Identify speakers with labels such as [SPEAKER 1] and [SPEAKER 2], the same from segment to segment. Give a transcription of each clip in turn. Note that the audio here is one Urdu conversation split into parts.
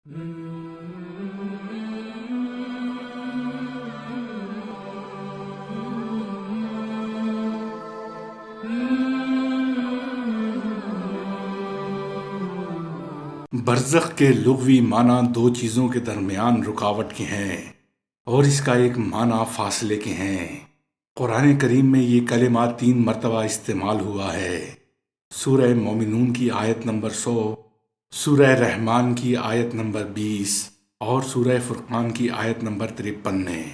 [SPEAKER 1] برزخ کے لغوی معنی دو چیزوں کے درمیان رکاوٹ کے ہیں، اور اس کا ایک معنی فاصلے کے ہیں۔ قرآن کریم میں یہ کلمہ 3 مرتبہ استعمال ہوا ہے۔ سورہ مومنون کی آیت نمبر 100، سورہ رحمان کی آیت نمبر 20 اور سورہ فرقان کی آیت نمبر 53 میں۔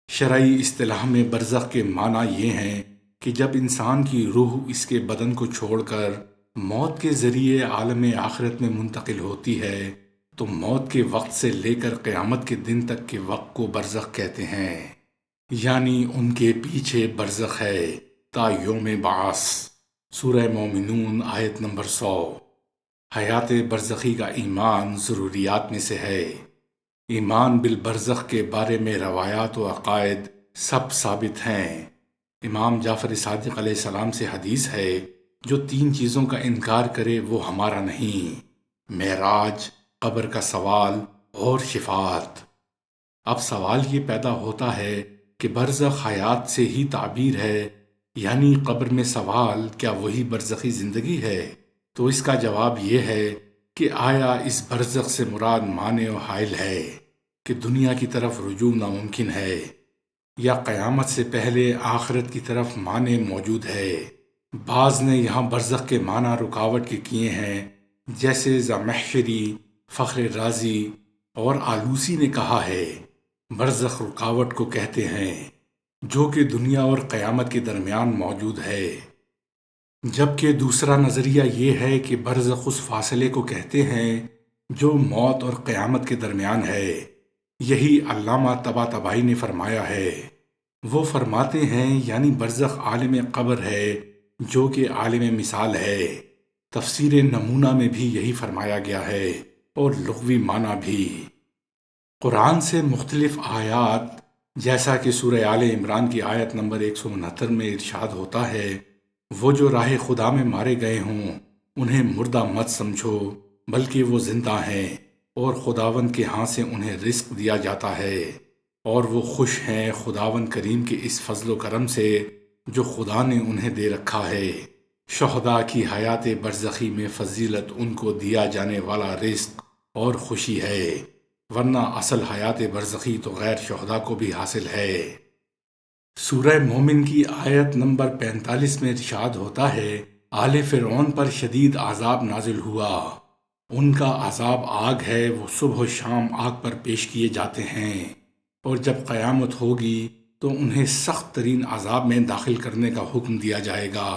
[SPEAKER 1] شرعی اصطلاح میں برزخ کے معنی یہ ہیں کہ جب انسان کی روح اس کے بدن کو چھوڑ کر موت کے ذریعے عالم آخرت میں منتقل ہوتی ہے تو موت کے وقت سے لے کر قیامت کے دن تک کے وقت کو برزخ کہتے ہیں، یعنی ان کے پیچھے برزخ ہے تا یوم بعث۔ سورہ مومنون آیت نمبر 100۔ حیات برزخی کا ایمان ضروریات میں سے ہے۔ ایمان بالبرزخ کے بارے میں روایات و عقائد سب ثابت ہیں۔ امام جعفر صادق علیہ السلام سے حدیث ہے، جو 3 چیزوں کا انکار کرے وہ ہمارا نہیں: معراج، قبر کا سوال اور شفاعت۔ اب سوال یہ پیدا ہوتا ہے کہ برزخ حیات سے ہی تعبیر ہے، یعنی قبر میں سوال کیا وہی برزخی زندگی ہے؟ تو اس کا جواب یہ ہے کہ آیا اس برزخ سے مراد مانع و حائل ہے کہ دنیا کی طرف رجوع ناممکن ہے، یا قیامت سے پہلے آخرت کی طرف مانع موجود ہے؟ بعض نے یہاں برزخ کے معنی رکاوٹ کے کیے ہیں، جیسے زمخشری، فخر رازی اور آلوسی نے کہا ہے برزخ رکاوٹ کو کہتے ہیں جو کہ دنیا اور قیامت کے درمیان موجود ہے، جبکہ دوسرا نظریہ یہ ہے کہ برزخ اس فاصلے کو کہتے ہیں جو موت اور قیامت کے درمیان ہے۔ یہی علامہ طباطبائی نے فرمایا ہے۔ وہ فرماتے ہیں یعنی برزخ عالم قبر ہے جو کہ عالم مثال ہے۔ تفسیر نمونہ میں بھی یہی فرمایا گیا ہے، اور لغوی معنی بھی۔ قرآن سے مختلف آیات جیسا کہ سورہ آل عمران کی آیت نمبر 169 میں ارشاد ہوتا ہے، وہ جو راہ خدا میں مارے گئے ہوں انہیں مردہ مت سمجھو، بلکہ وہ زندہ ہیں، اور خداوند کے ہاں سے انہیں رزق دیا جاتا ہے، اور وہ خوش ہیں خداوند کریم کے اس فضل و کرم سے جو خدا نے انہیں دے رکھا ہے۔ شہداء کی حیات برزخی میں فضیلت ان کو دیا جانے والا رزق اور خوشی ہے، ورنہ اصل حیات برزخی تو غیر شہداء کو بھی حاصل ہے۔ سورہ مومن کی آیت نمبر 45 میں ارشاد ہوتا ہے، آل فرعون پر شدید عذاب نازل ہوا، ان کا عذاب آگ ہے، وہ صبح و شام آگ پر پیش کیے جاتے ہیں، اور جب قیامت ہوگی تو انہیں سخت ترین عذاب میں داخل کرنے کا حکم دیا جائے گا۔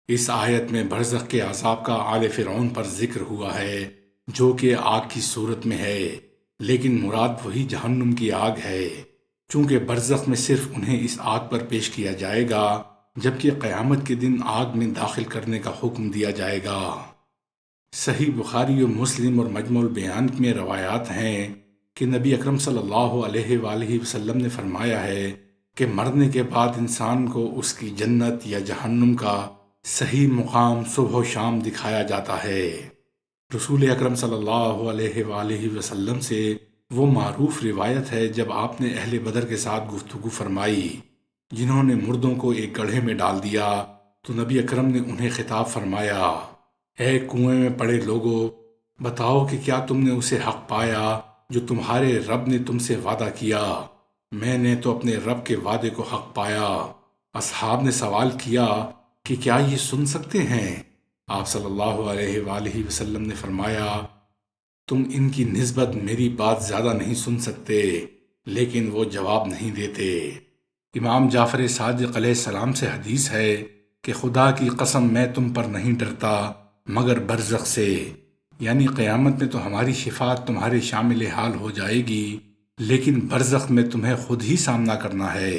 [SPEAKER 1] اس آیت میں برزخ کے عذاب کا آل فرعون پر ذکر ہوا ہے جو کہ آگ کی صورت میں ہے، لیکن مراد وہی جہنم کی آگ ہے، چونکہ برزخ میں صرف انہیں اس آگ پر پیش کیا جائے گا، جبکہ قیامت کے دن آگ میں داخل کرنے کا حکم دیا جائے گا۔ صحیح بخاری و مسلم اور مجموع البیان میں روایات ہیں کہ نبی اکرم صلی اللہ علیہ وآلہ وسلم نے فرمایا ہے کہ مرنے کے بعد انسان کو اس کی جنت یا جہنم کا صحیح مقام صبح و شام دکھایا جاتا ہے۔ رسول اکرم صلی اللہ علیہ وآلہ وسلم سے وہ معروف روایت ہے جب آپ نے اہل بدر کے ساتھ گفتگو فرمائی جنہوں نے مردوں کو ایک گڑھے میں ڈال دیا، تو نبی اکرم نے انہیں خطاب فرمایا، اے کنویں میں پڑے لوگو، بتاؤ کہ کیا تم نے اسے حق پایا جو تمہارے رب نے تم سے وعدہ کیا؟ میں نے تو اپنے رب کے وعدے کو حق پایا۔ اصحاب نے سوال کیا کہ کیا یہ سن سکتے ہیں؟ آپ صلی اللہ علیہ وآلہ وسلم نے فرمایا، تم ان کی نسبت میری بات زیادہ نہیں سن سکتے، لیکن وہ جواب نہیں دیتے۔ امام جعفر صادق علیہ السلام سے حدیث ہے کہ خدا کی قسم میں تم پر نہیں ڈرتا مگر برزخ سے، یعنی قیامت میں تو ہماری شفاعت تمہارے شامل حال ہو جائے گی، لیکن برزخ میں تمہیں خود ہی سامنا کرنا ہے۔